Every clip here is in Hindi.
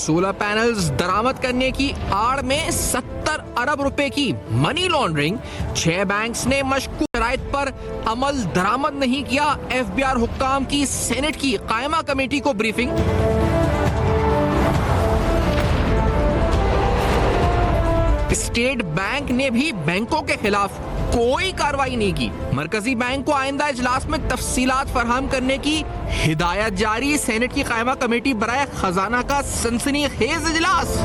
सोलर पैनल्स दरामद करने की आड़ में 70 अरब रुपए की मनी लॉन्ड्रिंग। 6 बैंक्स ने मशकूक शराइत पर अमल दरामद नहीं किया। एफबीआर हुक्काम की सेनेट की कायमा कमेटी को ब्रीफिंग। स्टेट बैंक ने भी बैंकों के खिलाफ कोई कार्रवाई नहीं की। मरकजी बैंक को आइंदा इजलास में तफसीलात फराहम करने की हिदायत जारी। सेनेट की कायमा कमेटी बराए खजाना का सनसनीखेज इजलास।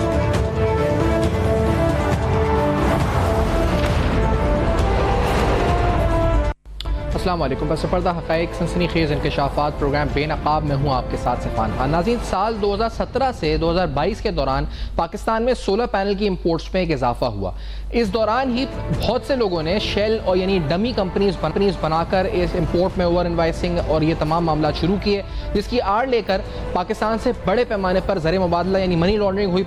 अस्सलाम वालेकुम। बस पर्दा हक़ाइक़ सनसनीखेज़ इंकशाफ़ात प्रोग्राम बेनकाब में हूँ आपके साथ सिफान खान। नाज़रीन, साल 2017 से 2022 के दौरान पाकिस्तान में सोलर पैनल की इंपोर्ट्स में एक इजाफा हुआ। इस दौरान ही बहुत से लोगों ने शेल और यानी डमी कंपनीज बनाकर इस इंपोर्ट में ओवर इन्वाइसिंग और ये तमाम मामला शुरू किए, जिसकी आड़ लेकर पाकिस्तान से बड़े पैमाने पर ज़र मुबादला यानी मनी लॉन्ड्रिंग हुई।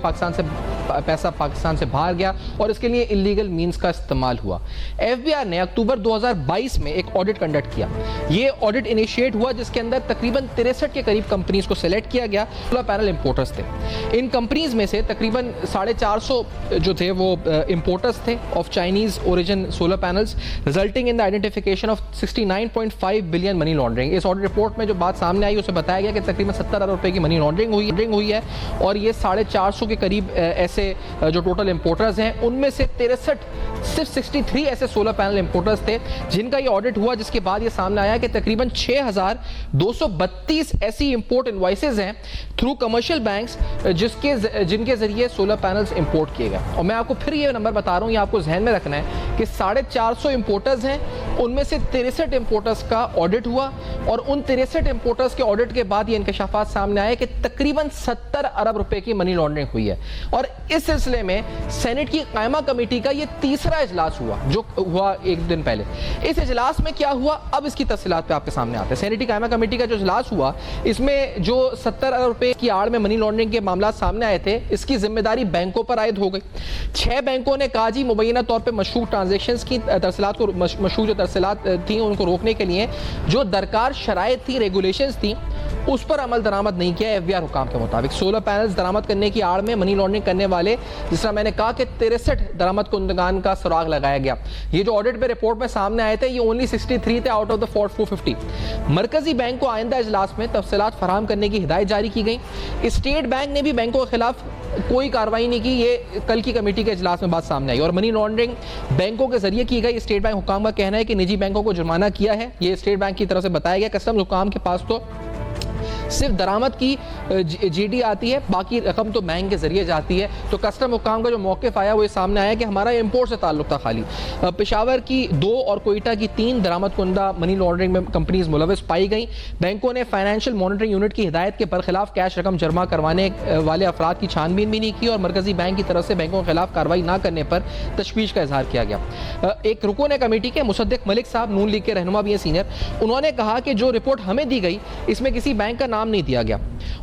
पैसा पाकिस्तान से बाहर गया और इसके लिए इलीगल मीन्स का इस्तेमाल हुआ। एफबीआर ने अक्टूबर 2022 में एक ऑडिट कंडक्ट किया। ये ऑडिट इनिशिएट हुआ जिसके अंदर तकरीबन 63 के करीब कंपनीज को सिलेक्ट किया गया। सोलर पैनल इंपोर्टर्स थे। इन कंपनीज में से तकरीबन 450 जो थे वो इंपोर्टर्स थे of Chinese origin solar panels, resulting in the identification of 69.5 billion money laundering. इस ऑडिट रिपोर्ट में जो बात सामने आई उसे बताया गया कि तकरीबन 70 अरब रुपए की मनी लॉन्ड्रिंग हुई है और ये 450 के करीब ऐसे जो टोटल इंपोर्टर्स हैं उनमें से 63 ऐसे सोलर पैनल इंपोर्टर्स थे जिनका ये ऑडिट हुआ, जिसके बाद ये सामने आया कि तकरीबन 6232 ऐसी इंपोर्ट इनवॉइसेज हैं थ्रू कमर्शियल बैंक्स जिनके जरिए सोलर पैनल्स इंपोर्ट किए गए। और मैं आपको फिर ये नंबर बता रहा हूँ, ये आपको जहन में रखना है कि 450 इंपोर्टर्स हैं, उनमें से 63 इंपोर्टर्स का ऑडिट हुआ और उन 63 इंपोर्टर्स के ऑडिट के बाद ये इंकशाफात सामने आए कि तकरीबन 70 अरब रुपए की मनी लॉन्ड्रिंग हुई है। और इस सिलसिले में सेनेट की कायमा कमेटी का ये तीसरा इजलास हुआ जो हुआ एक दिन पहले। इस इजलास में क्या हुआ, अब इसकी तफसीलात पे आपके सामने आते हैं। सेनेट की कायमा कमेटी का जो इजलास हुआ, इसमें जो 70 अरब रुपए की आड़ में मनी लॉन्ड्रिंग के मामला सामने आए थे, इसकी जिम्मेदारी बैंकों पर आयद हो गई। 6 बैंकों ने कहा जी मुबैना तौर पर मशकूक ट्रांजेक्शंस की तरसीलात को मशकूक जो तरसीलात थी उनको रोकने के लिए जो दरकार शराइत थी, रेगुलेशंस थी, उस पर अमल दरामद नहीं किया। एफबीआर हुकाम के मुताबिक सोलर पैनल्स दरामद करने की आड़ में मनी लॉन्ड्रिंग करने वाले, जिस तरह मैंने कहा कि 63 दरामद कुंदगान का सुराग लगाया गया। ये जो ऑडिट पे रिपोर्ट में सामने आए थे ये ओनली 63 थे आउट ऑफ द 450। मरकजी बैंक को आइंदा इजलास में तफसीलात फराहम करने की हिदायत जारी की गई। स्टेट बैंक ने भी बैंकों के खिलाफ कोई कार्रवाई नहीं की। ये कल की कमेटी के इजलास में बात सामने आई। और मनी लॉन्ड्रिंग बैंकों के जरिए की गई। स्टेट बैंक हुकाम का कहना है कि निजी बैंकों को जुर्माना किया है। ये स्टेट बैंक की तरफ से बताया गया। कस्टम्स हुकाम के पास तो सिर्फ दरामद की जीडी आती है, बाकी रकम तो बैंक के जरिए जाती है। तो कस्टम हुकाम का जो मौक़िफ़ आया वो ये सामने आया कि हमारा इंपोर्ट से ताल्लुक था खाली। पेशावर की 2 और कोयटा की 3 दरामद कुंदा मनी लॉन्ड्रिंग में कंपनीज मुलविस पाई गई। बैंकों ने फाइनेंशियल मॉनिटरिंग यूनिट की हिदायत के बरखिलाफ कैश रकम जमा करवाने वाले अफराद की छानबीन भी नहीं की और मरकजी बैंक की तरफ से बैंकों के खिलाफ कार्रवाई न करने पर तशवीश का इजहार किया गया। एक रुकन कमेटी के मुसद्दिक मलिक साहब, नून लीग के रहनुमा भी हैं सीनियर, उन्होंने कहा कि जो रिपोर्ट हमें दी गई इसमें किसी बैंक का नाम नहीं दिया गया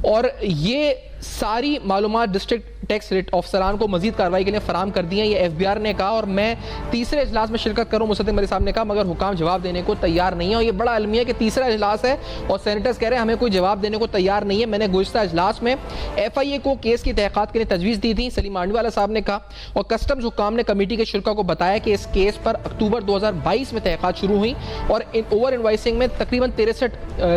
और ये सारी मालूमात डिस्ट्रिक्ट टैक्स रेट अफसरान को मजीद कार्रवाई के लिए फराम कर दी है। ये एफबीआर ने कहा और मैं तीसरे इजलास में शिरकत करूँ, मुसद्दिक मलिक साहब ने कहा, मगर हुकाम जवाब देने को तैयार नहीं है। और ये बड़ा अलमिया कि तीसरा इजलास है और सेनेटर्स कह रहे हैं हमें कोई जवाब देने को तैयार नहीं है। मैंने गुज़िश्ता इजलास में FIA को केस की तहक़ीक़ात के लिए तजवीज़ दी थी, सलीम मांडीवाला साहब ने कहा। और कस्टम्स हुकाम ने कमेटी के शुरा को बताया कि इस केस पर अक्टूबर 2022 में तहक़ीक़ात शुरू हुई और ओवर इन्वाइसिंग में तकरीबन 63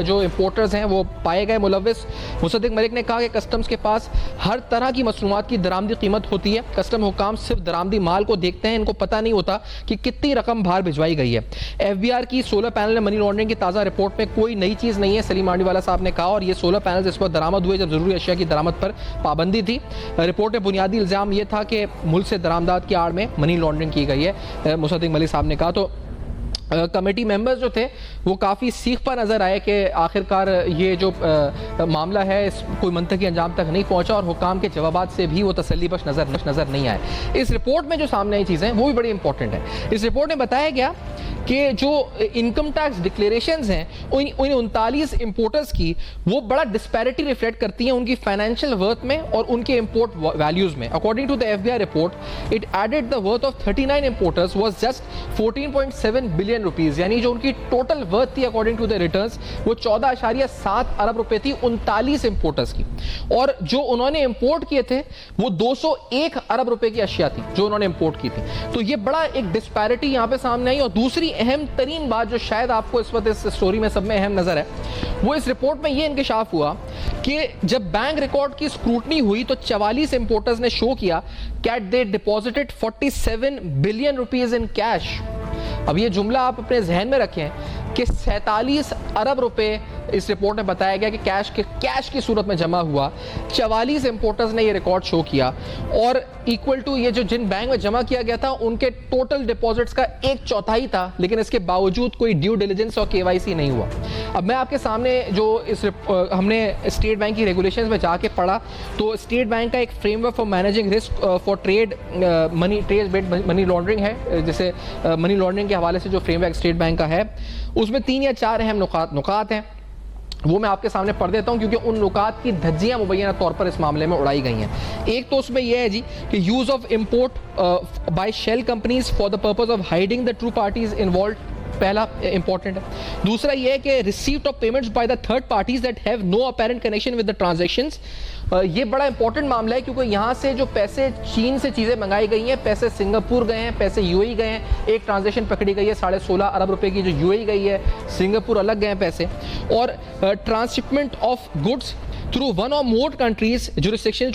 जो इंपोर्टर्स हैं वो पाए गए मुलविस। मुसद्दिक मलिक ने कहा कि कस्टम्स के पास हर तरह की मसनूआत की दरामदी कीमत होती है। कस्टम हुकाम सिर्फ दरामदी माल को देखते हैं, इनको पता नहीं होता कि कितनी रकम बाहर भिजवाई गई है। एफबीआर की सोलर पैनल मनी लॉन्ड्रिंग की ताज़ा रिपोर्ट में कोई नई चीज़ नहीं है, सलीम मांडीवाला साहब ने कहा। और ये सोलर पैनल इस वक्त दरामद हुए जब ज़रूरी अशिया की दरामद पर पाबंदी थी। रिपोर्ट में बुनियादी इल्ज़ाम ये था कि मुल्क से दरामदात की आड़ में मनी लॉन्ड्रिंग की गई है, मुसद्दिक मलिक साहब ने कहा। तो कमेटी मेंबर्स जो थे वो काफ़ी सीख पर नज़र आए कि आखिरकार ये जो मामला है कोई मंतकी अंजाम तक नहीं पहुंचा और हुकाम के जवाबात से भी वो तसल्ली बख्श नज़र नहीं आए। इस रिपोर्ट में जो सामने आई चीज़ें वो भी बड़ी इंपॉर्टेंट है। इस रिपोर्ट में बताया गया कि जो इनकम टैक्स डिक्लेरेशंस हैं उन 39 इंपोर्टर्स की, वो बड़ा डिस्पैरिटी रिफ्लेक्ट करती हैं उनकी फाइनेंशियल वर्थ में और उनके इंपोर्ट वैल्यूज में। According to the FBI report, it added the worth of 39 importers was just 14.7 billion rupees, यानी जो उनकी टोटल वर्थ थी अकॉर्डिंग टू द रिटर्न्स वो 14.7 अरब रुपए थी 39 इंपोर्टर्स की। और जो उन्होंने इंपोर्ट किए थे वो 201 अरब रुपए की अशिया थी जो उन्होंने इंपोर्ट की थी। तो ये बड़ा एक डिस्पैरिटी यहां पे सामने आई। और दूसरी अहम तरीन बात जो शायद आपको इस वक्त इस स्टोरी में सब में अहम नजर है, वो इस रिपोर्ट में ये इंकशाफ हुआ कि जब बैंक रिकॉर्ड की स्क्रूटनी हुई तो 44 इंपोर्टर्स ने शो किया that they deposited 47 billion rupees in cash. अब ये जुमला आप अपने जहन में रखें कि 47 अरब रुपए इस रिपोर्ट में बताया गया कि कैश की सूरत में जमा हुआ। 44 इंपोर्टर्स ने ये रिकॉर्ड शो किया और इक्वल टू ये जो जिन बैंक में जमा किया गया था उनके टोटल डिपॉजिट्स का 1/4 था, लेकिन इसके बावजूद कोई ड्यू डिलिजेंस और केवाईसी नहीं हुआ। अब मैं आपके सामने जो हमने स्टेट बैंक की रेगुलेशंस में जाके पढ़ा तो स्टेट बैंक का एक framework for managing risk for trade money laundering है, जैसे मनी लॉन्ड्रिंग के हवाले से जो फ्रेमवर्क स्टेट बैंक का है उसमें 3 या 4 अहम नुकात हैं, वो मैं आपके सामने पढ़ देता हूं क्योंकि उन नुकात की धज्जियां मुबैना तौर पर इस मामले में उड़ाई गई हैं। एक तो उसमें यह है जी कि use of import by shell companies for the purpose of hiding the true parties involve, पहला इंपॉर्टेंट है। दूसरा यह है कि receipt of payments by the third parties that have no apparent connection with the transactions. ये बड़ा इंपॉर्टेंट मामला है क्योंकि यहाँ से जो पैसे चीन से चीज़ें मंगाई गई हैं, पैसे सिंगापुर गए हैं, पैसे यूएई गए हैं। एक ट्रांजैक्शन पकड़ी गई है 16.5 अरब रुपए की जो यूएई गई है, सिंगापुर अलग गए हैं पैसे। और transshipment of goods through one और more countries jurisdiction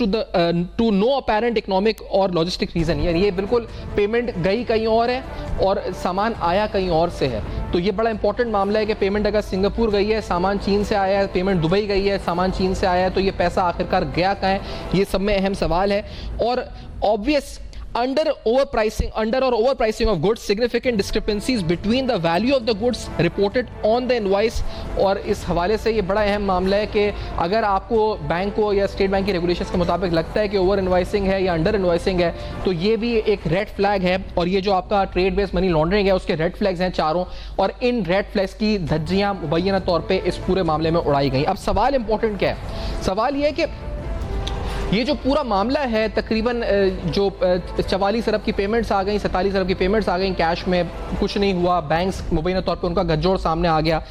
to no apparent economic और लॉजिस्टिक रीजन, यानी ये बिल्कुल पेमेंट गई कहीं और है और सामान आया कहीं और से है। तो ये बड़ा इंपॉर्टेंट मामला है कि पेमेंट अगर सिंगापुर गई है, सामान चीन से आया है, पेमेंट दुबई गई है, सामान चीन से आया है, तो ये पैसा आखिरकार गया कहाँ है, ये सब में अहम सवाल है। और obvious under or overpricing of goods, significant discrepancies between the value of the goods reported on the invoice। और इस हवाले से ये बड़ा अहम मामला है कि अगर आपको बैंक को या स्टेट बैंक की रेगुलेशंस के मुताबिक लगता है कि ओवर इन्वाइसिंग है या अंडर इन्वाइसिंग है तो ये भी एक रेड फ्लैग है। और ये जो आपका ट्रेड बेस्ड मनी लॉन्ड्रिंग है उसके रेड फ्लैग्स हैं चारों, और इन रेड फ्लैग्स की धज्जियां मुबैना तौर पर इस पूरे मामले में उड़ाई गई। अब सवाल इंपॉर्टेंट क्या है? सवाल ये है कि ये जो पूरा मामला है तकरीबन जो 44 अरब की पेमेंट्स आ गई, 47 अरब की पेमेंट्स आ गई कैश में, कुछ नहीं हुआ, बैंक्स मुबैना तौर पे उनका गठजोड़ सामने आ गया।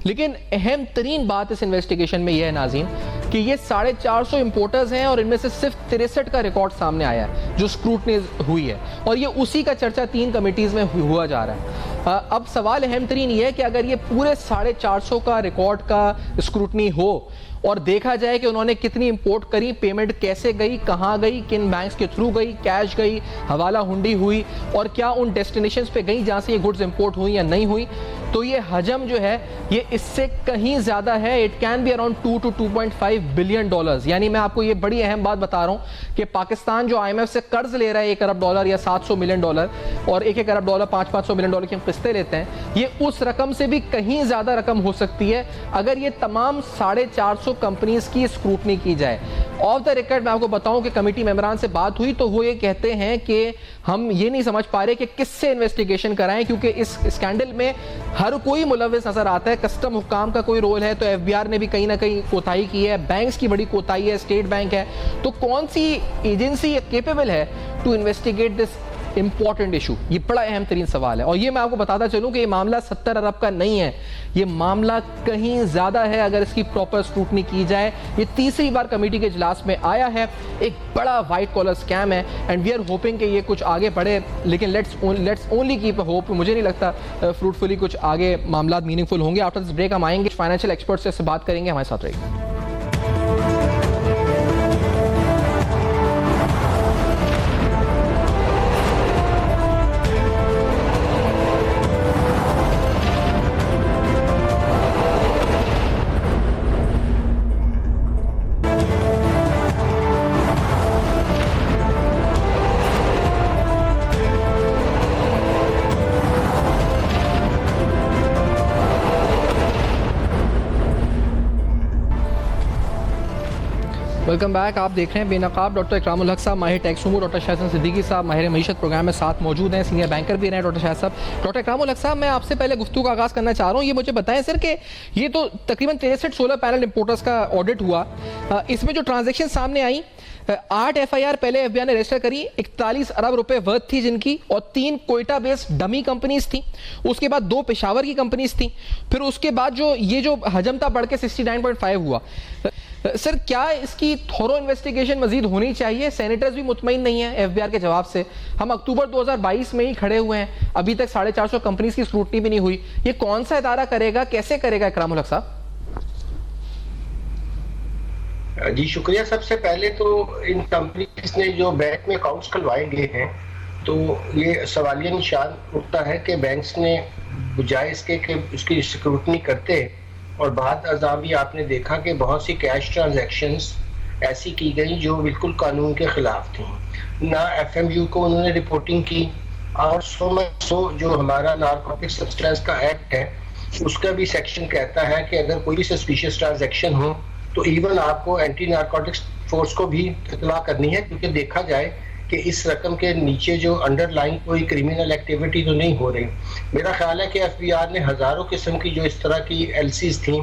लेकिन अहम तरीन बात इस इन्वेस्टिगेशन में यह है नाज़रीन कि ये 450 इंपोर्टर्स हैं और इनमें से सिर्फ 63 का रिकॉर्ड सामने आया है जो स्क्रूटनी हुई है, और ये उसी का चर्चा 3 कमेटीज़ में हुआ जा रहा है। अब सवाल अहम तरीन ये है कि अगर ये पूरे 450 का रिकॉर्ड का स्क्रूटनी हो और देखा जाए कि उन्होंने कितनी इंपोर्ट करी, पेमेंट कैसे गई, कहाँ गई, किन बैंक्स के थ्रू गई, कैश गई, हवाला हुंडी हुई, और क्या उन डेस्टिनेशंस पे गई जहाँ से ये गुड्स इंपोर्ट हुई या नहीं हुई, तो ये हजम जो है ये इससे कहीं ज़्यादा है। It can be around 2 to 2.5 billion dollars. यानी मैं आपको ये बड़ी अहम बात बता रहा हूँ कि पाकिस्तान जो IMF से कर्ज ले रहा है $1 अरब या $700 मिलियन और $1 अरब $500 मिलियन की हम किस्तें लेते हैं, ये उस रकम से भी कहीं ज़्यादा रकम हो सकती है अगर ये तमाम 450 कंपनीज की स्क्रूटनी की जाए। ऑफ द रिकॉर्ड मैं आपको बताऊं कि कमेटी मेंबरान से बात हुई तो वो ये कहते हैं कि हम ये नहीं समझ पा रहे कि किससे इन्वेस्टिगेशन कराएं, क्योंकि इस स्कैंडल में हर कोई मुलव्विस नजर आता है। कस्टम हुकाम का कोई रोल है तो FBR ने भी कहीं ना कहीं कोताही की है, बैंक्स की बड़ी कोताही है, स्टेट बैंक है, तो कौन सी एजेंसी केपेबल है to investigate this important issue? ये बड़ा अहम तरीन सवाल है। और ये मैं आपको बताता चलूं कि ये मामला 70 अरब का नहीं है, ये मामला कहीं ज्यादा है अगर इसकी प्रॉपर स्क्रूटनी की जाए। ये तीसरी बार कमेटी के इजलास में आया है, एक बड़ा वाइट कॉलर स्कैम है एंड वी आर होपिंग कि ये कुछ आगे बढ़े, लेकिन लेट्स ओनली कीप होप। मुझे नहीं लगता फ्रूटफुली कुछ आगे मामला मीनिंगफुल होंगे। आफ्टर दिस ब्रेक हम आएंगे, फाइनेंशियल एक्सपर्ट से बात करेंगे, हमारे साथ रहेंगे। Welcome back. आप देख रहे हैं बेनकाब डॉक्टर इकरामुल हक साहब, माहिर टैक्स उमूर, डॉक्टर शाहसन सिद्दीकी साहब माहिर मईशत प्रोग्राम में साथ मौजूद हैं, सीनियर बैंकर भी रहे डॉक्टर शाह साहब। डॉक्टर इकरामुल हक साहब, मैं आपसे पहले गुफ्तगू का आगाज़ करना चाह रहा हूँ। ये मुझे बताएं सर कि ये तो तकरीबन 63 सोलर पैनल इंपोर्टर्स का ऑडिट हुआ, इसमें जो ट्रांजेक्शन सामने आई 8 FIR पहले FBI ने रजिस्टर करी, 41 अरब रुपए वर्थ थी जिनकी, और 3 कोयटा बेस्ड डमी कंपनीज थी, उसके बाद 2 पेशावर की कंपनीज थी, फिर उसके बाद जो हजम था बढ़ के 69.5 हुआ। सर, क्या इसकी थोरो इन्वेस्टिगेशन मजीद होनी चाहिए? सेनेटर्स भी मुतमईन नहीं है FBI के जवाब से। हम अक्टूबर 2022 में ही खड़े हुए हैं, अभी तक 450 कंपनीज की स्क्रूटनी भी नहीं हुई। ये कौन सा इदारा करेगा, कैसे करेगा इकरामुल हक साहब? जी शुक्रिया। सबसे पहले तो इन कंपनीज ने जो बैंक में अकाउंट्स खुलवाए गए हैं, तो ये सवालिया निशान उठता है कि बैंक्स ने बजाय इसके कि उसकी स्क्रूटनी करते, और बाद अज़ा भी आपने देखा कि बहुत सी कैश ट्रांजैक्शंस ऐसी की गई जो बिल्कुल कानून के खिलाफ थी। ना FMU को उन्होंने रिपोर्टिंग की, और जो हमारा नारकोटिक सब्सटेंस का एक्ट है उसका भी सेक्शन कहता है कि अगर कोई भी सस्पिशियस ट्रांजैक्शन हो तो इवन आपको एंटी नारकोटिक्स फोर्स को भी इत्तला करनी है, क्योंकि देखा जाए कि इस रकम के नीचे जो अंडरलाइन कोई क्रिमिनल एक्टिविटी तो नहीं हो रही। मेरा ख्याल है कि FBI ने हजारों किस्म की जो इस तरह की LCs थी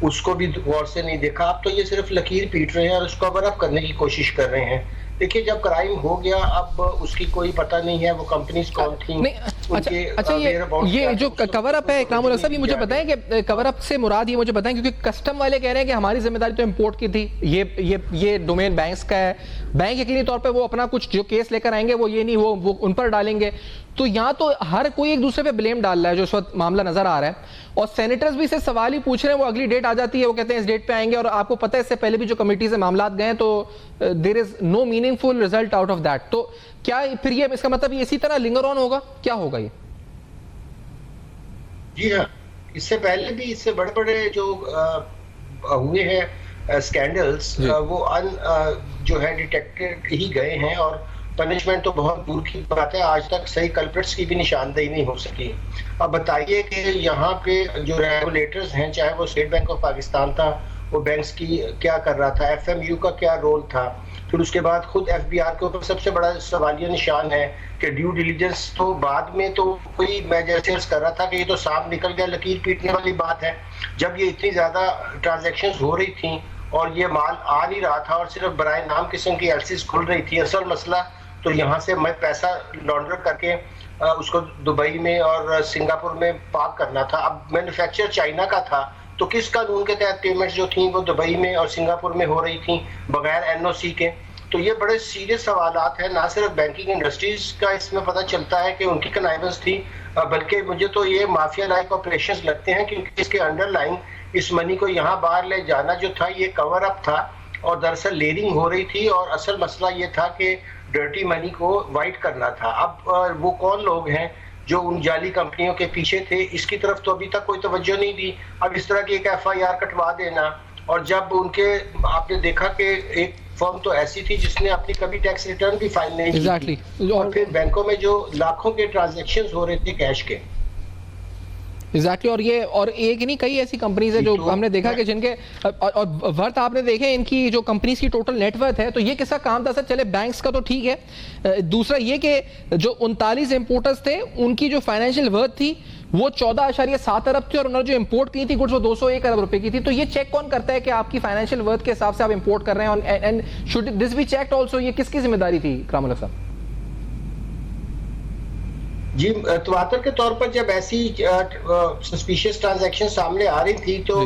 उसको भी गौर से नहीं देखा। अब तो ये सिर्फ लकीर पीट रहे हैं और उसको कवर अप करने की कोशिश कर रहे हैं। देखिए, जब क्राइम हो गया अब उसकी कोई पता नहीं है वो कंपनीज कौन थी। अच्छा, ये जो कवर अप है इकरामुल हक साहब, ये मुझे बताएं कि कवर अप से मुराद ये मुझे बताएं, क्योंकि कस्टम वाले कह रहे हैं कि हमारी जिम्मेदारी तो इंपोर्ट की थी, ये डोमेन बैंक्स का है, बैंक यकीनी तौर पे वो अपना कुछ जो केस लेकर आएंगे वो ये नहीं वो उन पर डालेंगे। तो यहाँ तो हर कोई एक दूसरे पे ब्लेम डाल रहा है जो इस वक्त मामला नजर आ रहा है, और सेनेटर्स भी इससे सवाल ही पूछ रहे हैं। वो अगली डेट आ जाती है, वो कहते हैं इस डेट पे आएंगे, और आपको पता है इससे पहले भी जो कमेटी से मामला गए हैं तो there is no meaningful result out of that. तो क्या फिर ये इसका मतलब ये इसी तरह लिंगर ऑन होगा, क्या होगा ये? जी हाँ, इससे पहले भी इससे बड़े बड़े जो हुए हैं स्कैंडल्स वो जो है डिटेक्टेड ही गए हैं, और पनिशमेंट तो बहुत दूर की बात है, आज तक सही कल्प्रिट्स की भी निशानदेही नहीं हो सकी। अब बताइए कि यहाँ पे जो रेगुलेटर्स हैं, चाहे वो स्टेट बैंक ऑफ पाकिस्तान था, वो बैंक्स की क्या कर रहा था, FMU का क्या रोल था, फिर उसके बाद खुद FBR के ऊपर सबसे बड़ा सवालिया निशान है कि ड्यू डिलीजेंस तो बाद में तो कोई मैं जैसे कर रहा था कि ये तो साफ निकल गया, लकीर पीटने वाली बात है। जब ये इतनी ज्यादा ट्रांजैक्शंस हो रही थी और ये माल आ नहीं रहा था और सिर्फ बराए नाम किस्म की LCs खुल रही थी, असल मसला तो यहाँ से मैं पैसा लॉन्डर करके उसको दुबई में और सिंगापुर में पार्क करना था। अब मैन्युफैक्चर चाइना का था, तो किस कानून के तहत पेमेंट्स जो थी वो दुबई में और सिंगापुर में हो रही थी बगैर NOC के? तो ये बड़े सीरियस सवालात हैं। ना सिर्फ बैंकिंग इंडस्ट्रीज का इसमें पता चलता है कि उनकी कनाइवेंस थी, बल्कि मुझे तो ये माफिया लाइक ऑपरेशंस लगते हैं, क्योंकि इसके अंडरलाइन इस मनी को यहाँ बाहर ले जाना जो था ये कवर अप था, और दरअसल लेयरिंग हो रही थी, और असल मसला ये था कि डर्टी मनी को वाइट करना था। अब वो कौन लोग हैं जो उन जाली कंपनियों के पीछे थे, इसकी तरफ तो अभी तक कोई तवज्जो नहीं दी। अब इस तरह की एक FIR कटवा देना, और जब उनके आपने देखा कि एक फर्म तो ऐसी थी जिसने अपनी कभी टैक्स रिटर्न भी फाइल नहीं की, और फिर बैंकों में जो लाखों के ट्रांजैक्शंस हो रहे थे कैश के। एग्जैक्टली और ये और एक नहीं कई ऐसी कंपनीज है जो हमने देखा कि जिनके और वर्थ आपने देखे इनकी जो कंपनीज की टोटल नेटवर्थ है। तो ये किसका काम था सर? चले बैंक्स का तो ठीक है, दूसरा ये कि जो 39 इंपोर्टर्स थे उनकी जो फाइनेंशियल वर्थ थी वो 14.7 अरब थी और उन्होंने जो इंपोर्ट की थी गुड्स वो 201 अरब रुपए की थी। तो ये चेक कौन करता है कि आपकी फाइनेंशियल वर्थ के हिसाब से आप इंपोर्ट कर रहे हैं? And should this be checked also? ये किसकी जिम्मेदारी थी इकरामुल हक साहब? जी, तवातर के तौर पर जब ऐसी सस्पिशियस ट्रांजैक्शन सामने आ रही थी तो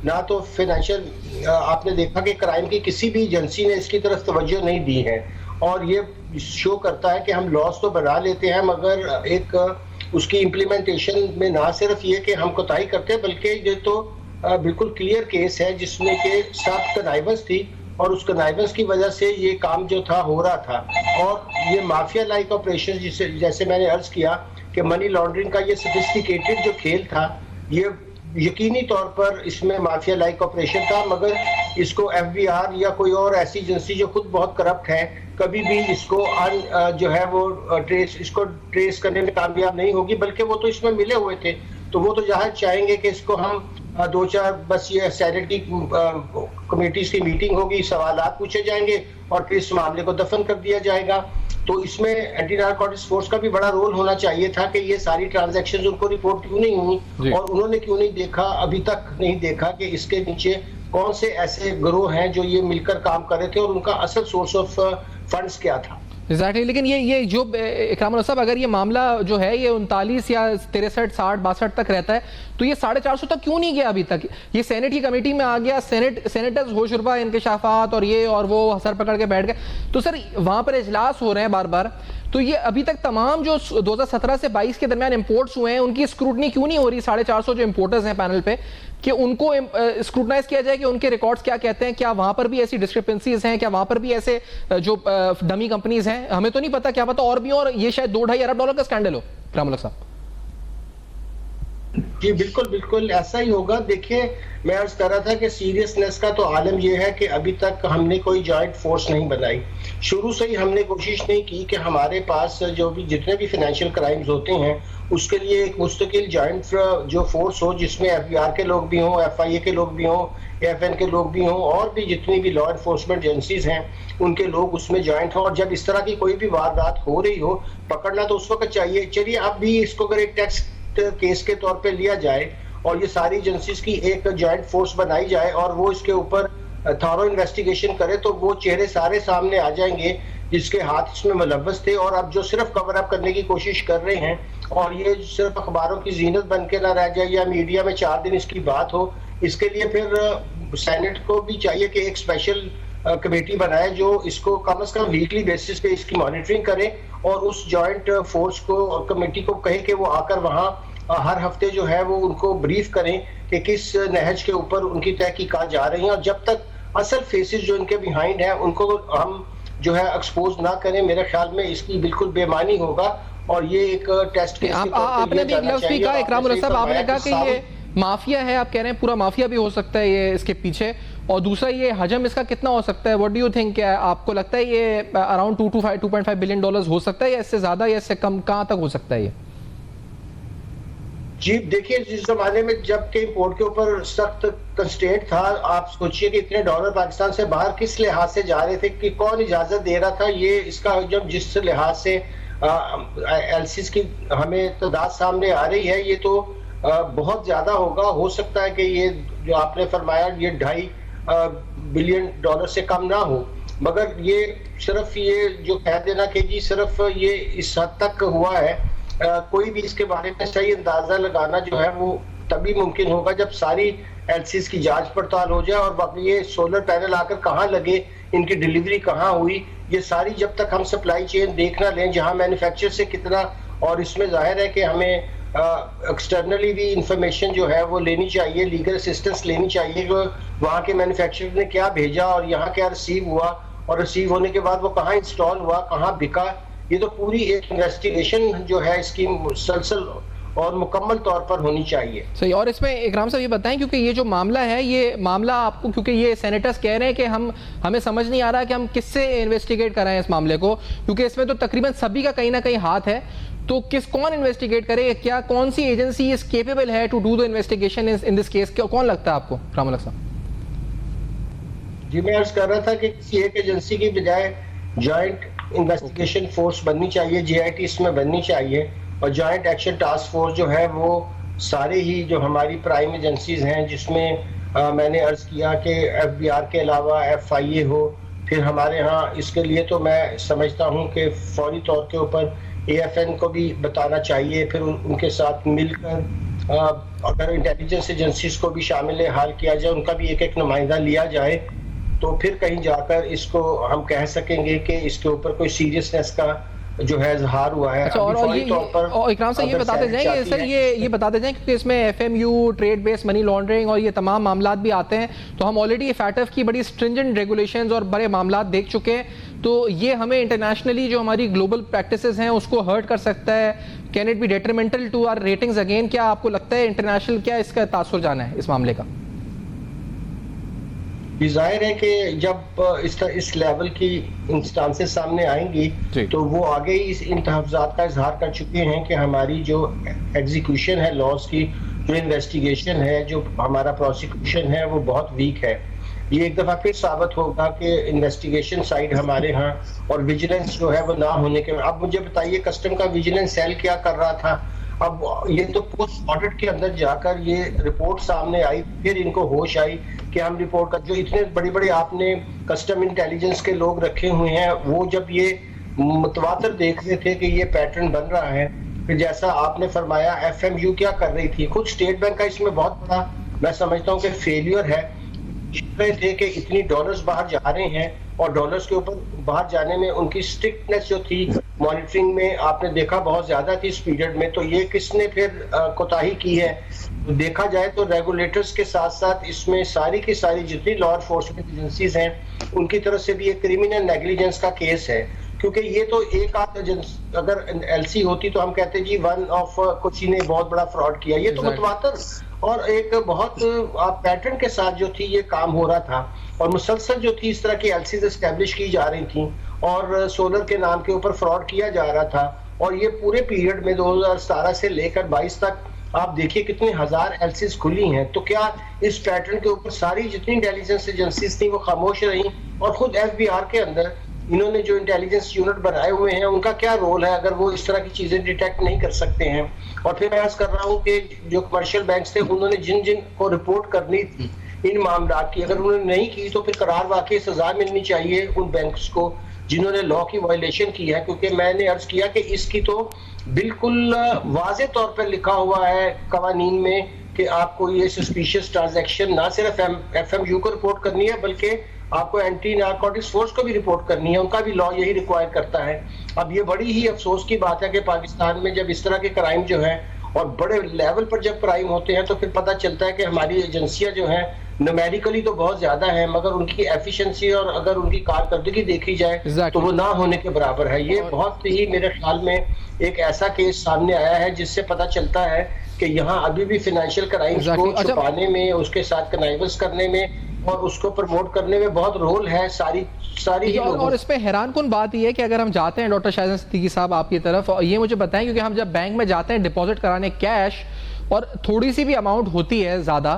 ना तो फाइनेंशियल आपने देखा कि क्राइम की किसी भी एजेंसी ने इसकी तरफ तवज्जो नहीं दी है, और ये शो करता है कि हम लॉस तो बना लेते हैं मगर एक उसकी इम्प्लीमेंटेशन में ना सिर्फ ये कि हम कोताही करते हैं, बल्कि ये तो बिल्कुल क्लियर केस है जिसमें कि सख्त कनाइवेंस थी और उस कनाइवेंस की वजह से ये काम जो था हो रहा था। और ये माफिया लाइक ऑपरेशन जैसे मैंने अर्ज किया कि मनी लॉन्ड्रिंग का ये सोफिस्टिकेटेड जो खेल था, ये यकीनी तौर पर इसमें माफिया लाइक ऑपरेशन था, मगर इसको FBR या कोई और ऐसी एजेंसी जो खुद बहुत करप्ट है कभी भी इसको जो है वो ट्रेस करने में कामयाब नहीं होगी, बल्कि वो तो इसमें मिले हुए थे, तो वो तो जहाँ चाहेंगे कि इसको हम दो चार बस ये सेनेट की कमेटीज की मीटिंग होगी, सवालात पूछे जाएंगे और फिर इस मामले को दफन कर दिया जाएगा। तो इसमें एंटी नारकोटिक्स फोर्स का भी बड़ा रोल होना चाहिए था कि ये सारी ट्रांजैक्शंस उनको रिपोर्ट क्यों नहीं हुई और उन्होंने क्यों नहीं देखा, अभी तक नहीं देखा कि इसके नीचे कौन से ऐसे गिरोह हैं जो ये मिलकर काम कर रहे थे और उनका असल सोर्स ऑफ फंड्स क्या था। एग्जैक्टली लेकिन ये जो इकराम साहब, अगर ये मामला जो है ये 39 या 63, 60, 62 तक रहता है तो ये 450 तक क्यों नहीं गया अभी तक? ये सेनेट की कमेटी में आ गया, सेनेटर्स होशरुबा इंकशाफात और ये और वो सर पकड़ के बैठ गए, तो सर वहां पर इजलास हो रहे हैं बार बार, तो ये अभी तक तमाम जो 2017 से 22 के दरमियान इंपोर्ट्स हुए हैं उनकी स्क्रूटनी क्यों नहीं हो रही? 450 जो इंपोर्टर्स हैं पैनल पे, कि उनको स्क्रूटनाइज किया जाए कि उनके रिकॉर्ड्स क्या कहते हैं, क्या वहां पर भी ऐसी डिस्क्रिपेंसीज हैं, क्या वहां पर भी ऐसे जो डमी कंपनीज हैं, हमें तो नहीं पता, क्या पता और भी, और ये शायद $2-2.5 अरब का स्कैंडल हो। रामुल साहब जी बिल्कुल बिल्कुल ऐसा ही होगा। देखिए मैं अर्ज कर रहा था कि सीरियसनेस का तो आलम यह है कि अभी तक हमने कोई जॉइंट फोर्स नहीं बनाई, शुरू से ही हमने कोशिश नहीं की कि हमारे पास जो भी जितने भी फाइनेंशियल क्राइम्स होते हैं उसके लिए एक मुस्तकिल जॉइंट जो फोर्स हो जिसमें FBI के लोग भी हों, FIA के लोग भी हों, AFN के लोग भी हों और भी जितनी भी लॉ एनफोर्समेंट एजेंसीज हैं उनके लोग उसमें ज्वाइंट हों। और जब इस तरह की कोई भी वारदात हो रही हो पकड़ना तो उस वक्त चाहिए। चलिए अब भी इसको अगर एक टैक्स केस के तौर पे लिया जाए और ये सारी एजेंसीज की एक जॉइंट फोर्स बनाई जाए और वो इसके ऊपर थॉरो इन्वेस्टिगेशन करे तो वो चेहरे सारे सामने आ जाएंगे जिसके हाथ इसमें मुलव्वस थे और अब जो सिर्फ कवर अप करने की कोशिश कर रहे हैं और ये सिर्फ अखबारों की जीनत बन के ना रह जाए या मीडिया में 4 दिन इसकी बात हो। इसके लिए फिर सेनेट को भी चाहिए कि एक स्पेशल कमेटी बनाए जो इसको कम से कम वीकली बेसिस पे इसकी मॉनिटरिंग करे और उस जॉइंट फोर्स को और कमेटी को कहे कि वो आकर वहाँ हर हफ्ते जो है वो उनको ब्रीफ करें कि किस नहज के ऊपर उनकी तहकीकात जा रही हैं और जब तक असल फेसेस जो इनके बिहाइंड हैं उनको हम जो है एक्सपोज ना करें, मेरे ख्याल में इसकी बिल्कुल बेमानी होगा और ये एक टेस्ट केस के तौर पे आपने भी एक लफ्ज़ भी कहा इकराम साहब, आपने कहा कि ये माफिया है, आप कह रहे हैं पूरा माफिया भी हो सकता है ये इसके पीछे, और दूसरा ये हजम इसका कितना हो सकता है? व्हाट डू यू थिंक, आपको लगता है ये अराउंड $2.5 बिलियन हो सकता है या इससे ज्यादा या इससे कम, कहां तक हो सकता है ये? जी देखिए जिस जमाने में जब के इंपोर्ट के ऊपर सख्त कंस्ट्रेंट था, आप सोचिए कि इतने डॉलर पाकिस्तान से बाहर किस लिहाज से जा रहे थे कि कौन इजाजत दे रहा था, ये इसका जब जिस लिहाज से एलसीज की हमें तादाद सामने आ रही है ये तो बहुत ज्यादा होगा। हो सकता है कि ये जो आपने फरमाया ये $2.5 बिलियन से कम ना हो, मगर ये सिर्फ ये जो कह देना कि जी सिर्फ ये इस हद तक हुआ है, कोई भी इसके बारे में सही अंदाजा लगाना जो है वो तभी मुमकिन होगा जब सारी एलसीज की जांच पड़ताल हो जाए और बाकी ये सोलर पैनल आकर कहाँ लगे, इनकी डिलीवरी कहाँ हुई, ये सारी जब तक हम सप्लाई चेन देख ना लें जहाँ मैन्युफैक्चर से कितना, और इसमें जाहिर है कि हमें एक्सटर्नली भी इंफॉर्मेशन जो है वो लेनी चाहिए, लीगल असिस्टेंस लेनी चाहिए कि वहाँ के मैन्युफैक्चरर ने क्या भेजा और यहाँ क्या रिसीव हुआ और रिसीव होने के बाद वो कहाँ इंस्टॉल हुआ, कहाँ बिका। ये तो पूरी एक इन्वेस्टिगेशन जो है इसकी मुसलसल और मुकम्मल तौर पर होनी चाहिए। सही। और इसमें इकराम साहब ये बताएं, क्योंकि ये जो मामला है ये मामला आपको, क्योंकि ये सेनेटर्स कह रहे हैं कि हमें समझ नहीं आ रहा कि हम किससे इन्वेस्टिगेट कराएं इस मामले को, क्योंकि इसमें तो तकरीबन सभी का कहीं ना कहीं हाथ है, तो कौन इन्वेस्टिगेट करे, क्या कौन सी एजेंसी इज केपेबल है to do the investigation in this case? कौन लगता है आपको रामुल साहब? जी मैं अर्ज कर रहा था कि किसी एक एजेंसी की बजाय जॉइंट इन्वेस्टिगेशन फोर्स बननी चाहिए, JIT इसमें बननी चाहिए और जॉइंट एक्शन टास्क फोर्स जो है वो सारे ही जो हमारी प्राइम एजेंसीज हैं जिसमें मैंने अर्ज किया कि FBR के अलावा FIA हो, फिर हमारे यहाँ इसके लिए तो मैं समझता हूँ कि फौरी तौर के ऊपर AFN को भी बताना चाहिए, फिर उनके साथ मिलकर अगर इंटेलिजेंस एजेंसीज को भी शामिल हाल किया जाए, उनका भी एक नुमाइंदा लिया जाए, तो फिर कहीं जाकर इसको हम कह सकेंगे कि इसके ऊपर कोई सीरियसनेस का जो है इजहार हुआ है। अच्छा, और इकराम साहब ये बताते जाएं सर, ये बताते जाएं क्योंकि इसमें FMU, trade based money laundering और ये तमाम मामलात भी आते हैं, तो हम ऑलरेडी FATF की बड़ी स्ट्रिंजेंट रेगुलेशंस और बड़े मामलात देख चुके हैं, तो ये हमें इंटरनेशनली जो हमारी ग्लोबल प्रैक्टिसेस हैं उसको हर्ट कर सकता है। Can it be detrimental to our ratings again? क्या आपको लगता है इंटरनेशनल क्या इसका तासुर जाना है इस मामले का? जाहिर है कि जब इस लेवल की इंस्टांसेस सामने आएंगी तो वो आगे ही इन तहफ़्ज़ात का इजहार कर चुके हैं कि हमारी जो एग्जीक्यूशन है लॉज की जो इन्वेस्टिगेशन है, जो हमारा प्रोसिक्यूशन है, वो बहुत वीक है। ये एक दफा फिर साबित होगा कि इन्वेस्टिगेशन साइड हमारे यहाँ और विजिलेंस जो है वो ना होने के। अब मुझे बताइए कस्टम का विजिलेंस सेल क्या कर रहा था? अब ये तो पोस्ट ऑडिट के अंदर जाकर ये रिपोर्ट सामने आई, फिर इनको होश आई कि हम रिपोर्ट कर, जो इतने बड़ी बड़ी आपने कस्टम इंटेलिजेंस के लोग रखे हुए हैं, वो जब ये मुतवातर देख रहे थे कि ये पैटर्न बन रहा है, फिर जैसा आपने फरमाया FMU क्या कर रही थी, खुद स्टेट बैंक का इसमें बहुत बड़ा मैं समझता हूँ कि फेलियर है। देख रहे थे कि इतनी डॉलर्स बाहर जा रहे हैं और डॉलर्स के ऊपर बाहर जाने में उनकी स्ट्रिक्टनेस जो थी मॉनिटरिंग में आपने देखा बहुत ज्यादा थी इस पीरियड में। तो ये किसने फिर कोताही की है? तो देखा जाए तो रेगुलेटर्स के साथ साथ इसमें सारी की सारी जितनी लॉ एनफोर्समेंट एजेंसीज हैं उनकी तरफ से भी एक क्रिमिनल नेग्लिजेंस का केस है, क्योंकि ये तो एक आध अगर LC होती तो हम कहते जी वन ऑफ कुछ ने बहुत बड़ा फ्रॉड किया। ये तो मुतवातर और एक बहुत पैटर्न के साथ जो थी ये काम हो रहा था और मुसलसल जो थी इस तरह की LCs एस्टेब्लिश की जा रही थी और सोलर के नाम के ऊपर फ्रॉड किया जा रहा था। और ये पूरे पीरियड में 2017 से लेकर 22 तक आप देखिए कितने हजार LCs खुली हैं। तो क्या इस पैटर्न के ऊपर सारी जितनी इंटेलिजेंस एजेंसीज थी वो खामोश रही? और खुद FBI के अंदर इन्होंने जो इंटेलिजेंस यूनिट बनाए हुए हैं उनका क्या रोल है अगर वो इस तरह की चीजें डिटेक्ट नहीं कर सकते हैं? और फिर मैं अर्ज कर रहा हूँ कि जो कमर्शियल बैंक्स थे उन्होंने जिन जिन को रिपोर्ट करनी थी इन मामला की, अगर उन्होंने नहीं की तो फिर करार वाकई सजा मिलनी चाहिए उन बैंक्स को जिन्होंने लॉ की वायलेशन की है। क्योंकि मैंने अर्ज किया कि इसकी तो बिल्कुल वाज़े तौर पर लिखा हुआ है कवानीन में कि आपको ये सस्पिशियस ट्रांजैक्शन ना सिर्फ FMU को रिपोर्ट करनी है बल्कि आपको एंटी नारकोटिक्स फोर्स को भी रिपोर्ट करनी है, उनका भी लॉ यही रिक्वायर करता है। अब ये बड़ी ही अफसोस की बात है कि पाकिस्तान में जब इस तरह के क्राइम जो है और बड़े लेवल पर जब क्राइम होते हैं तो फिर पता चलता है कि हमारी एजेंसियां जो हैं न्यूमेरिकली तो बहुत ज्यादा है मगर उनकी एफिशिएंसी और अगर उनकी कारकर्दगी देखी जाए तो वो ना होने के बराबर है। ये बहुत ही मेरे ख्याल में एक ऐसा केस सामने आया है जिससे पता चलता है कि यहाँ अभी भी फाइनेंशियल क्राइम्स को छुपाने में, उसके साथ कनाइवल्स करने में और उसको प्रमोट करने में बहुत रोल है सारी ही और इसमें हैरानकुन बात यह है कि अगर हम जाते हैं डॉक्टर शाहजान सिद्दीकी साहब आपकी तरफ, और ये मुझे बताएं क्योंकि हम जब बैंक में जाते हैं डिपॉजिट कराने कैश और थोड़ी सी भी अमाउंट होती है ज़्यादा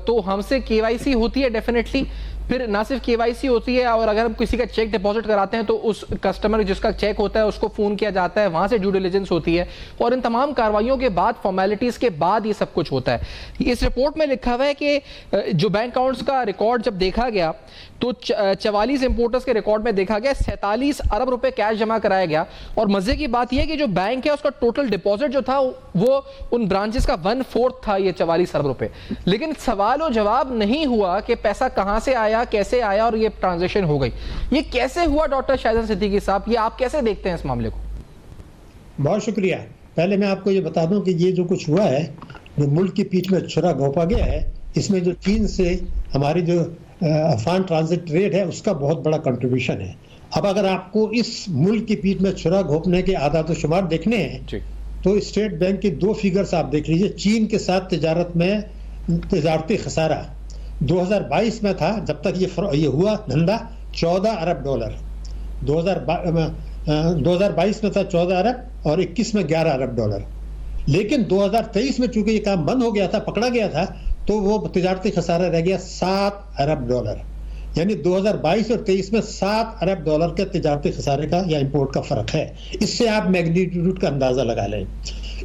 तो हमसे KYC होती है डेफिनेटली, फिर ना सिर्फ KYC होती है और अगर हम किसी का चेक डिपॉजिट कराते हैं तो उस कस्टमर जिसका चेक होता है उसको फ़ोन किया जाता है, वहाँ से ड्यू डिलिजेंस होती है और इन तमाम कार्रवाइयों के बाद फॉर्मेलिटीज़ के बाद ये सब कुछ होता है। इस रिपोर्ट में लिखा हुआ है कि जो बैंक अकाउंट्स का रिकॉर्ड जब देखा गया तो 44 इंपोर्टर्स के रिकॉर्ड में देखा गया 47 अरब रुपए कैश जमा कराया गया। और मजे की बात यह कि जो बैंक है उसका टोटल डिपॉजिट जो था वो उन ब्रांचेस का 1/4 था ये 44 अरब रुपए। लेकिन सवाल और जवाब नहीं हुआ कि पैसा कहां से आया, कैसे आया और ये ट्रांजेक्शन हो गई। ये कैसे हुआ डॉक्टर शाहजान सिद्दीकी साहब, ये आप कैसे देखते हैं इस मामले को? बहुत शुक्रिया। पहले मैं आपको ये बता दूं कि ये जो कुछ हुआ है, जो मुल्क की पीठ में छुरा घोंपा गया है, इसमें जो चीन से हमारी जो अफगान ट्रांजिट ट्रेड है उसका बहुत बड़ा कंट्रीब्यूशन है। अब अगर आपको इस मुल्क की पीठ में छुरा घोंपने के आदात व शुमार देखने हैं तो स्टेट बैंक के 2 फिगर्स आप देख लीजिए। चीन के साथ तिजारत में तिजारती खसारा 2022 में था, जब तक ये हुआ धंधा 14 अरब डॉलर, 2022 में था 14 अरब और 21 में 11 अरब डॉलर। लेकिन 2023 में चूंकि ये काम बंद हो गया था, पकड़ा गया था, तो वो तिजारती खसारा रह गया 7 अरब डॉलर। यानी 2022 और 23 में 7 अरब डॉलर के तिजारती खसारे का या इंपोर्ट का फर्क है। इससे आप मैग्नीट्यूड का अंदाजा लगा लें।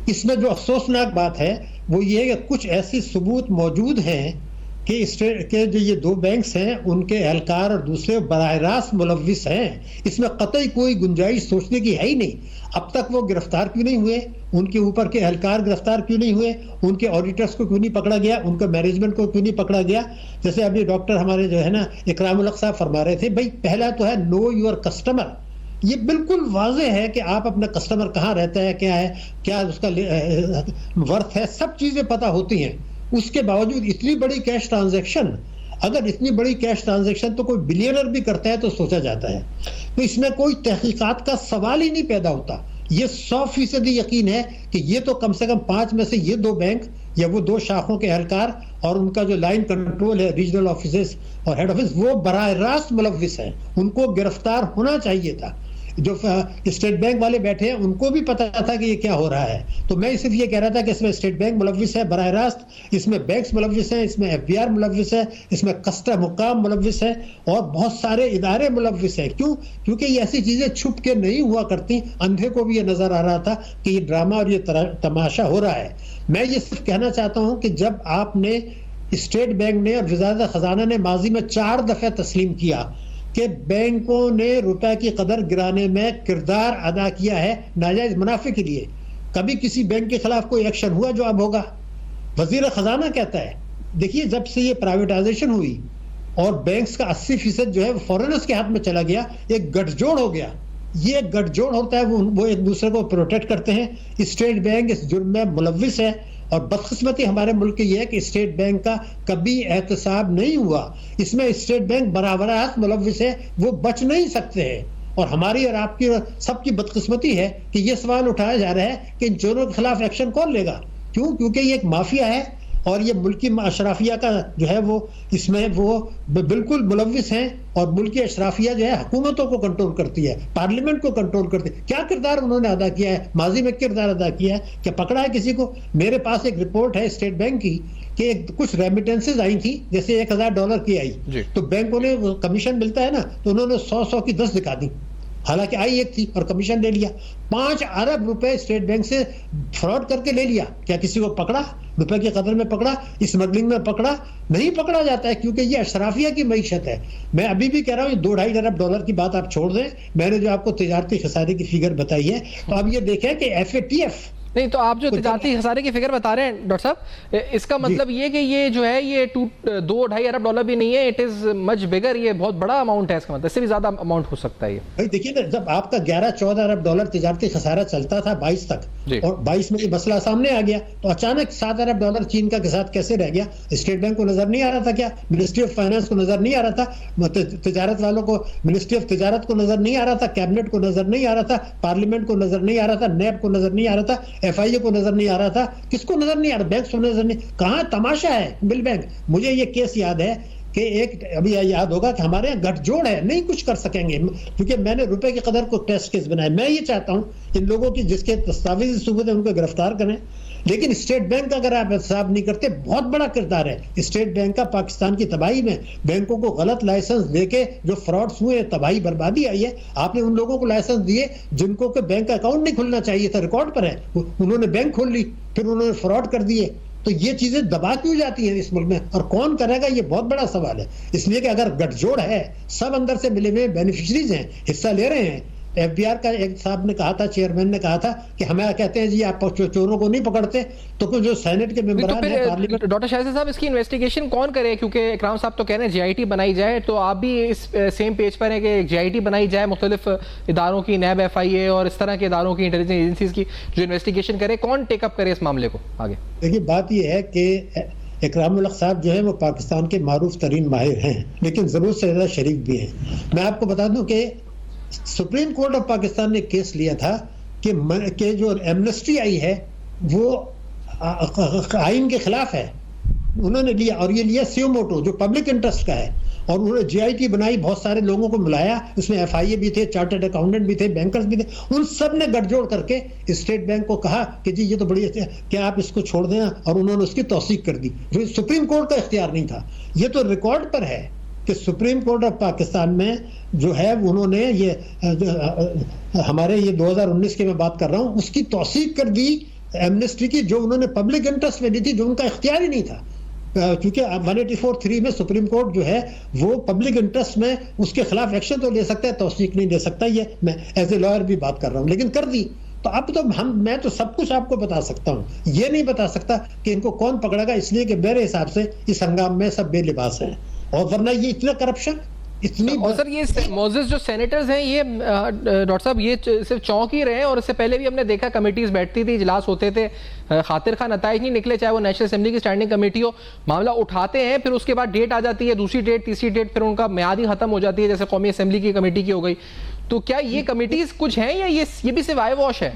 इसमें जो अफसोसनाक बात है वो ये है कि कुछ ऐसी सबूत मौजूद हैं कि जो ये 2 बैंक्स हैं उनके एहलकार और दूसरे बराह रास्त मुलव्विस हैं। इसमें कतई कोई गुंजाइश सोचने की है ही नहीं। अब तक वो गिरफ्तार क्यों नहीं हुए, उनके ऊपर के एहलकार गिरफ्तार क्यों नहीं हुए, उनके ऑडिटर्स को क्यों नहीं पकड़ा गया, उनके मैनेजमेंट को क्यों नहीं पकड़ा गया? जैसे अभी डॉक्टर हमारे जो है ना इकरामुल हक साहब फरमा रहे थे, भाई पहला तो है नो योर कस्टमर। ये बिल्कुल वाज़ेह है कि आप अपना कस्टमर कहाँ रहता है, क्या है, क्या उसका वर्थ है, सब चीज़ें पता होती हैं। उसके बावजूद इतनी बड़ी कैश ट्रांजैक्शन, अगर इतनी बड़ी कैश ट्रांजैक्शन तो कोई बिलियनर भी करता है तो सोचा जाता है। तो इसमें कोई तहकीकात का सवाल ही नहीं पैदा होता। ये 100% यकीन है कि ये तो कम से कम 5 में से ये 2 बैंक या वो 2 शाखों के एहलकार और उनका जो लाइन कंट्रोल है, रीजनल ऑफिस और हेड ऑफिस, वो बराह रास्त मुलव्विस हैं, उनको गिरफ्तार होना चाहिए था। जो स्टेट बैंक वाले बैठे हैं उनको भी पता था कि ये क्या हो रहा है। तो मैं सिर्फ ये कह रहा था कि इसमें स्टेट बैंक मुलव्विस है बराह रास्त, इसमें बैंक्स मुलव्विस हैं, इसमें FBI मुलव्विस है, इसमें कस्टम हुक्काम मुलव्विस है और बहुत सारे इदारे मुलव्विस हैं। क्यों? क्योंकि ये ऐसी चीजें छुप के नहीं हुआ करती। अंधे को भी ये नजर आ रहा था कि ये ड्रामा और ये तमाशा हो रहा है। मैं ये सिर्फ कहना चाहता हूं कि जब आपने स्टेट बैंक ने और वज़ारत खजाना ने माजी में 4 दफे तस्लीम किया कि बैंकों ने रुपए की कदर गिराने में किरदार अदा किया है नाजायज मुनाफे के लिए, कभी किसी बैंक के खिलाफ कोई एक्शन हुआ जो अब होगा? वजीर खजाना कहता है देखिए जब से ये प्राइवेटाइजेशन हुई और बैंक्स का 80% जो है फॉरेनर्स के हाथ में चला गया, एक गठजोड़ हो गया। ये गठजोड़ होता है, वो एक दूसरे को प्रोटेक्ट करते हैं। स्टेट बैंक इस जुर्म में मुलव्विस है और बदकिस्मती हमारे मुल्क की यह है कि स्टेट बैंक का कभी एहतसाब नहीं हुआ। इसमें स्टेट बैंक बराबर मुलव्विस है, वो बच नहीं सकते हैं। और हमारी और आपकी और सबकी बदकिस्मती है कि ये सवाल उठाया जा रहा है कि इन चोरों के खिलाफ एक्शन कौन लेगा? क्यों? क्योंकि ये एक माफिया है और ये मुल्की अशराफिया का जो है वो इसमें वो बिल्कुल मुलव्विस हैं और मुल्की अशराफिया जो है हुकूमतों को कंट्रोल करती है, पार्लियामेंट को कंट्रोल करती है। क्या किरदार उन्होंने अदा किया है? माजी में किरदार अदा किया है? क्या पकड़ा है किसी को? मेरे पास एक रिपोर्ट है स्टेट बैंक की कि कुछ रेमिटेंसेज आई थी, जैसे $1000 की आई तो बैंकों ने कमीशन मिलता है ना, तो उन्होंने 100 की 10 दिखा दी, हालांकि आई एक थी और कमीशन ले लिया। 5 अरब रुपए स्टेट बैंक से फ्रॉड करके ले लिया। क्या किसी को पकड़ा? रुपए की कदर में पकड़ा? स्मगलिंग में पकड़ा? नहीं पकड़ा जाता है क्योंकि ये अशराफिया की मईशत है। मैं अभी भी कह रहा हूँ ये $2-2.5 अरब की बात आप छोड़ दें, मैंने जो आपको तिजारती खसारे की फिगर बताई है, तो अब ये देखें कि FATF नहीं, तो आप जो तिजारती खसारे की फिगर बता रहे हैं डॉक्टर साहब, इसका मतलब ये कि ये जो है ये $2-2.5 अरब भी नहीं है, इट इज मच बिगर, ये बहुत बड़ा अमाउंट है। इसका मतलब इससे भी ज्यादा अमाउंट हो सकता है ये। भाई देखिए ना, जब आपका $11-14 अरब तिजारती खसारा चलता था 22 तक और 22 में ये मसला सामने आ गया, तो अचानक $7 अरब चीन का के साथ कैसे रह गया? स्टेट बैंक को नजर नहीं आ रहा था क्या? मिनिस्ट्री ऑफ फाइनेंस को नजर नहीं आ रहा था? तिजारत वालों को, मिनिस्ट्री ऑफ तिजारत को नजर नहीं आ रहा था? कैबिनेट को नजर नहीं आ रहा था? पार्लियामेंट को नजर नहीं आ रहा था? नैब को नजर नहीं आ रहा था? FIA को नजर नहीं आ रहा था? किसको नजर नहीं आ रहा? बैंक को नजर नहीं। कहां तमाशा है बिल बैंक? मुझे ये केस याद है कि एक अभी याद होगा कि हमारे यहाँ गठजोड़ है, नहीं कुछ कर सकेंगे क्योंकि मैंने रुपए की कदर को टेस्ट केस बनाया। मैं ये चाहता हूं इन लोगों की जिसके दस्तावेजी सबूत है उनको गिरफ्तार करें, लेकिन स्टेट बैंक का अगर आप एहतसाब नहीं करते, बहुत बड़ा किरदार है स्टेट बैंक का पाकिस्तान की तबाही में। बैंकों को गलत लाइसेंस देके जो फ्रॉड्स हुए, तबाही बर्बादी आई है। आपने उन लोगों को लाइसेंस दिए जिनको के बैंक अकाउंट नहीं खुलना चाहिए था, रिकॉर्ड पर है, उन्होंने बैंक खोल ली, फिर उन्होंने फ्रॉड कर दिए। तो ये चीजें दबा क्यों जाती हैं इस मुल्क में और कौन करेगा? ये बहुत बड़ा सवाल है। इसलिए कि अगर गठजोड़ है, सब अंदर से मिले हुए बेनिफिशरीज हैं, हिस्सा ले रहे हैं। FBR का एक साहब ने कहा था, चेयरमैन ने कहा था कि हमें कहते हैं जी आप चोरों को नहीं पकड़ते, तो जो सेनेट के मेंबरान हैं पार्लियामेंट। डॉक्टर शाहिद साहब, इसकी इन्वेस्टिगेशन कौन करे? क्योंकि इकराम साहब तो कह रहे हैं JIT बनाई जाए, तो आप भी इस सेम पेज पर है कि JIT बनाई जाए, मुख्तलिफ इदारों की, नैब, FIA और इस तरह के इदारों की, इंटेलिजेंस एजेंसीज की जो इन्वेस्टिगेशन करे, कौन टेकअप करे इस मामले को आगे? देखिए बात यह है कि इकराम उल हक साहब जो है वो पाकिस्तान के मारूफ तरीन माहिर हैं, लेकिन जरूरत से ज्यादा शरीफ भी हैं। मैं आपको बता दूं कि सुप्रीम कोर्ट ऑफ पाकिस्तान ने केस लिया था कि जो एमनेस्टी आई है वो आइन के खिलाफ है, उन्होंने लिया और ये लिया सियो मोटो जो पब्लिक इंटरेस्ट का है, और उन्होंने JIT बनाई, बहुत सारे लोगों को मिलाया, उसमें FIA भी थे, चार्टर्ड अकाउंटेंट भी थे, बैंकर्स भी थे, उन सब ने गठजोड़ करके स्टेट बैंक को कहा कि जी ये तो बड़ी क्या आप इसको छोड़ दें, और उन्होंने उसकी तौसीक कर दी जो सुप्रीम कोर्ट का इख्तियार नहीं था। ये तो रिकॉर्ड पर है कि सुप्रीम कोर्ट ऑफ पाकिस्तान में जो है उन्होंने ये हमारे ये 2019 की मैं बात कर रहा हूँ, उसकी तौसीक कर दी एमनेस्टी की, जो उन्होंने पब्लिक इंटरेस्ट में दी थी, जो उनका इख्तियार ही नहीं था। क्योंकि 184(3) में सुप्रीम कोर्ट जो है वो पब्लिक इंटरेस्ट में उसके खिलाफ एक्शन तो ले सकता है, तौसीक नहीं दे सकता। ये मैं एज ए लॉयर भी बात कर रहा हूँ, लेकिन कर दी। तो अब तो मैं तो सब कुछ आपको बता सकता हूँ, ये नहीं बता सकता कि इनको कौन पकड़ेगा, इसलिए कि मेरे हिसाब से इस हंगाम में सब बेलिबास हैं, और वरना ये इतना करप्शन इतनी। और सर ये मोजेस जो सेनेटर्स हैं ये डॉक्टर साहब ये सिर्फ चौंक ही रहे हैं, और इससे पहले भी हमने देखा कमेटीज बैठती थी, इजलास होते थे, खातिर खा नताइज नहीं निकले, चाहे वो नेशनल असेंबली की स्टैंडिंग कमेटी हो, मामला उठाते हैं, फिर उसके बाद डेट आ जाती है, दूसरी डेट, तीसरी डेट, फिर उनका म्याद ही खत्म हो जाती है, जैसे कौमी असेंबली की कमेटी की हो गई। तो क्या ये कमेटीज कुछ हैं या ये भी सिर्फ आई वॉश है?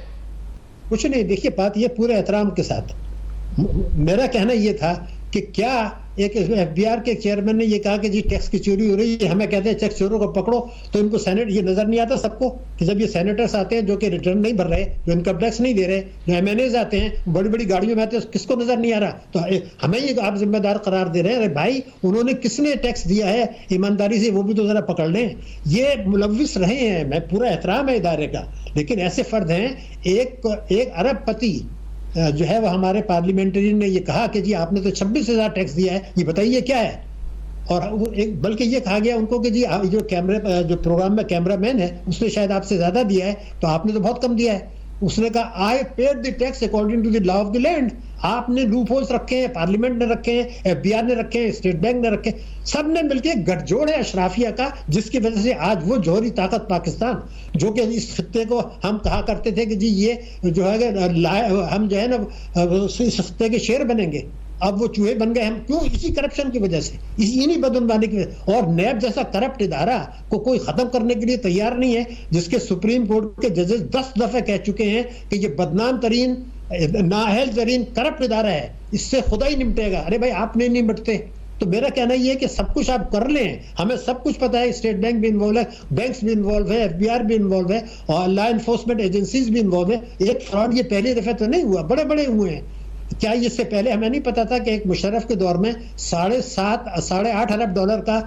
कुछ नहीं, देखिए बात ये पूरे एहतराम के साथ, मेरा कहना ये था कि क्या एक एफबीआर के चेयरमैन ने ये कहा कि जी टैक्स की चोरी हो रही है, हमें कहते हैं टैक्स चोरों को पकड़ो, तो इनको सेनेट ये नजर नहीं आता सबको कि जब ये सेनेटर्स आते हैं जो कि रिटर्न नहीं भर रहे, जो इनकम टैक्स नहीं दे रहे, जो एमएनएज आते हैं बड़ी बड़ी गाड़ियों में आते हैं, किसको नजर नहीं आ रहा? तो हमें ये आप जिम्मेदार करार दे रहे हैं? अरे भाई उन्होंने किसने टैक्स दिया है ईमानदारी से, वो भी तो जरा पकड़ लें। ये मुलव्विस रहे हैं, मैं पूरा एहतराम है इदारे का, लेकिन ऐसे फर्द हैं, एक अरबपति जो है वो हमारे पार्लियामेंट्री ने ये कहा कि जी आपने तो 26,000 टैक्स दिया है, ये बताइए क्या है? और एक बल्कि ये कहा गया उनको कि जी जो जो प्रोग्राम में कैमरामैन है उसने शायद आपसे ज्यादा दिया है, तो आपने तो बहुत कम दिया है। उसने कहा I paid the tax according to the law of the land. आपने लूपहोल्स रखे हैं, पार्लियामेंट ने रखे हैं, एफबीआर ने रखे हैं, स्टेट बैंक ने रखे हैं, सब ने मिलकर गठजोड़ है अशराफिया का, जिसकी वजह से आज वो जौहरी ताकत पाकिस्तान, जो कि इस खित्ते को हम कहा करते थे कि जी ये जो है हम जो है ना इस खित्ते के शेर बनेंगे, अब वो चूहे बन गए। हम क्यों? इसी करप्शन की वजह से, इन्हीं बदनवानी की वजह। और नैब जैसा करप्ट इदारा को कोई खत्म करने के लिए तैयार नहीं है, जिसके सुप्रीम कोर्ट के जजेस 10 दफे कह चुके हैं कि ये बदनाम तरीन, नाअहल तरीन करप्ट इदारा है, इससे खुदा ही निपटेगा। अरे भाई आप नहीं निपटते, तो मेरा कहना ये है कि सब कुछ आप कर लें, हमें सब कुछ पता है, स्टेट बैंक भी इन्वॉल्व है, बैंक्स भी इन्वॉल्व है, एफबीआर भी इन्वॉल्व है, और लॉ एनफोर्समेंट एजेंसीज भी इन्वॉल्व है। एक फ्रॉड ये पहली दफे तो नहीं हुआ, बड़े बड़े हुए हैं। क्या इससे पहले हमें नहीं पता था कि एक मुशर्रफ के दौर में 8.5 अरब डॉलर का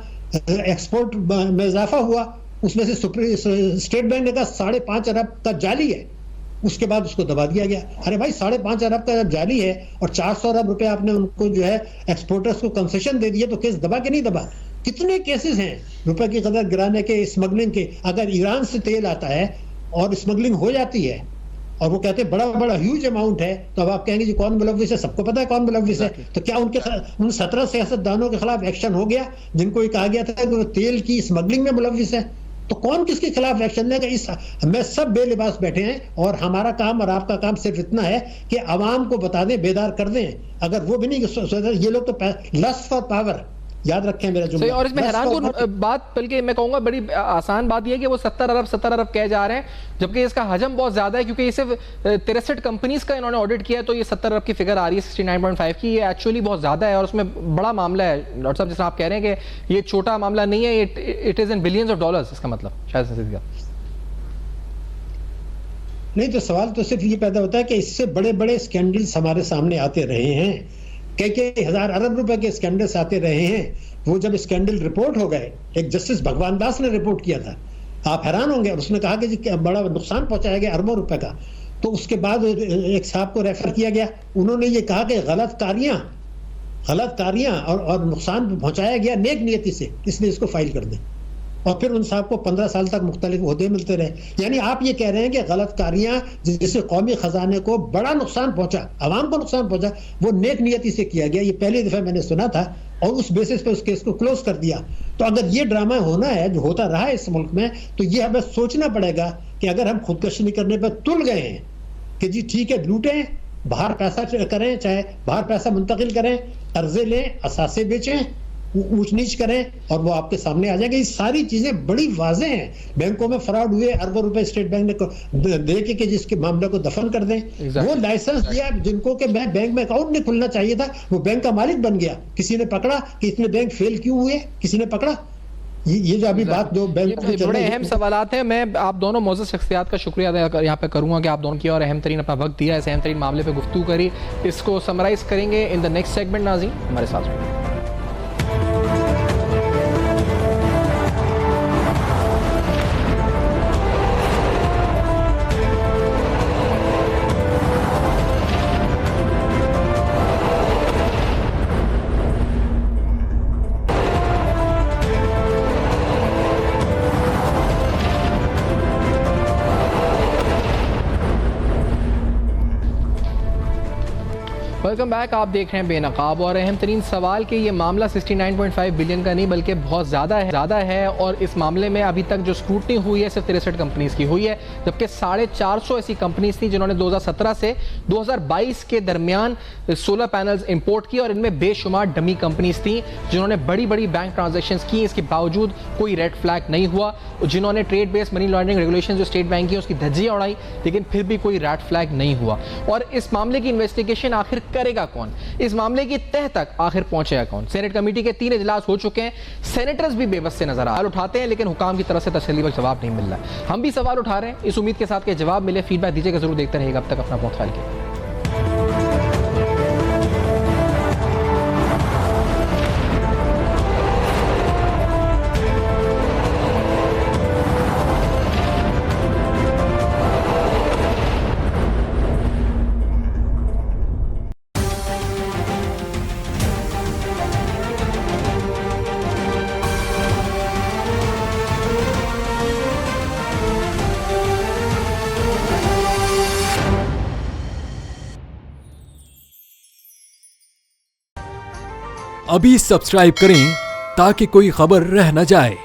एक्सपोर्ट में इजाफा हुआ, उसमें से स्टेट बैंक ने कहा 5.5 अरब का जाली है, उसके बाद उसको दबा दिया गया। अरे भाई 5.5 अरब का जब जाली है और 400 अरब रुपए आपने उनको जो है एक्सपोर्टर्स को कंसेशन दे दिए, तो केस दबा के नहीं दबा? कितने केसेस हैं रुपए की कदर गिराने के, स्मगलिंग के। अगर ईरान से तेल आता है और स्मगलिंग हो जाती है और वो कहते हैं बड़ा बड़ा ह्यूज अमाउंट है, तो अब आप कहेंगे जी कौन मुलव्विस है? सबको पता है कौन मुलव्विस है। तो क्या उन 17 सियासतदानों के खिलाफ एक्शन हो गया जिनको ये कहा गया था कि वो तेल की स्मगलिंग में मुलव्विस है? तो कौन किसके खिलाफ एक्शन लेगा? इस में सब बेलिबास बैठे हैं, और हमारा काम और आपका काम सिर्फ इतना है कि आवाम को बता दें, बेदार कर दें। अगर वो भी नहीं, ये लोग तो लस्ट फॉर पावर, याद रखें मेरा जुमला। और इसमें हैरानकुन बात, बल्कि मैं कहूंगा बड़ी आसान बात यह है कि वो 70 अरब कह जा रहे हैं, जबकि इसका हजम बहुत ज्यादा है, क्योंकि ये सिर्फ 63 कंपनीज का इन्होंने ऑडिट किया है, तो ये 70 अरब की फिगर आ रही है 69.5 की। ये एक्चुअली बहुत ज्यादा है और उसमें बड़ा मामला है। डॉक्टर साहब जैसा आप कह रहे हैं कि ये छोटा मामला नहीं है, it is in billions of dollars, इसका मतलब शायद नहीं। तो सवाल तो सिर्फ ये पैदा होता है कि इससे बड़े बड़े स्कैंडल्स हमारे सामने आते रहे हैं, कई हजार अरब रुपए के स्कैंडल्स आते रहे हैं। वो जब स्कैंडल रिपोर्ट हो गए, एक जस्टिस भगवान दास ने रिपोर्ट किया था, आप हैरान होंगे, और उसने कहा कि जी बड़ा नुकसान पहुंचाया गया अरबों रुपए का। तो उसके बाद एक साहब को रेफर किया गया, उन्होंने ये कहा कि गलत कारियां और नुकसान पहुंचाया गया नेक नियति से, इसलिए इसको फाइल कर दें। और फिर उन साहब को 15 साल तक मुख्तलिफ ओहदे मिलते रहे। यानी आप ये कह रहे हैं कि गलत कारियां जिससे कौमी खजाने को बड़ा नुकसान पहुंचा, आवाम को नुकसान पहुंचा, वो नेक नियति से किया गया। ये पहली दफा मैंने सुना था, और उस बेसिस पे उस केस को क्लोज कर दिया। तो अगर ये ड्रामा होना है, जो होता रहा है इस मुल्क में, तो ये हमें सोचना पड़ेगा कि अगर हम खुदकशी नहीं करने पर तुल गए हैं कि जी ठीक है लूटें, बाहर पैसा करें, चाहे बाहर पैसा मुंतकिल करें, कर्जे लें, असासे बेचें, ऊंच नीच करें, और वो आपके सामने आ जाएगा। ये सारी चीजें बड़ी वाज़ेह हैं। बैंकों में फ्रॉड हुए, अरबों रुपए स्टेट बैंक ने दे के जिसके मामले को दफन कर दें। वो लाइसेंस दिया जिनको के बैंक में अकाउंट नहीं खुलना चाहिए था, वो बैंक का मालिक बन गया। किसी ने पकड़ा कि इतने बैंक फेल क्यों हुए? किसी ने पकड़ा? ये जो अभी बात जो बैंक में बड़े अहम सवालात हैं। मैं आप दोनों मौजूद शख्सियात का शुक्रिया अदा यहाँ पे करूंगा कि आप दोनों की और अहम तरीन अपना वक्त दिया, इस अहम तरीन मामले पे गुफ्तगू करी। इसको समराइज करेंगे इन द नेक्स्ट सेगमेंट। नाज़रीन हमारे साथ रहिए। Welcome back. आप देख रहे हैं बेनकाब, और अहम तरीन सवाल कि ये मामला 69.5 बिलियन का नहीं बल्कि बहुत ज़्यादा है। और इस मामले में अभी तक जो स्क्रूटनी हुई है सिर्फ 63 कंपनीज की हुई है, जबकि 450 ऐसी कंपनीज थी जिन्होंने 2017 से 2022 के दरमियान सोलर पैनल्स इंपोर्ट किए, और इनमें बेशुमार डमी कंपनीज थी जिन्होंने बड़ी बड़ी बैंक ट्रांजेक्शन्स की। इसके बावजूद कोई रेड फ्लैग नहीं हुआ। जिन्होंने trade based money laundering regulation जो स्टेट बैंक की उसकी धज्जियां उड़ाई, लेकिन फिर भी कोई रेड फ्लैग नहीं हुआ। और इस मामले की इन्वेस्टिगेशन आखिर करेगा कौन? इस मामले की तह तक आखिर पहुंचेगा कौन? सेनेट कमेटी के 3 इजलास हो चुके हैं, सेनेटर्स भी बेबस से नजर उठाते हैं, लेकिन हुकाम की तरफ से तसल्ली बख्श जवाब नहीं मिल रहा है। हम भी सवाल उठा रहे हैं इस उम्मीद के साथ कि जवाब मिले। फीडबैक दीजिएगा जरूर, देखते रहिएगा। अब तक अपना बहुत ख्याल कीजिए। अभी सब्सक्राइब करें ताकि कोई खबर रह न जाए।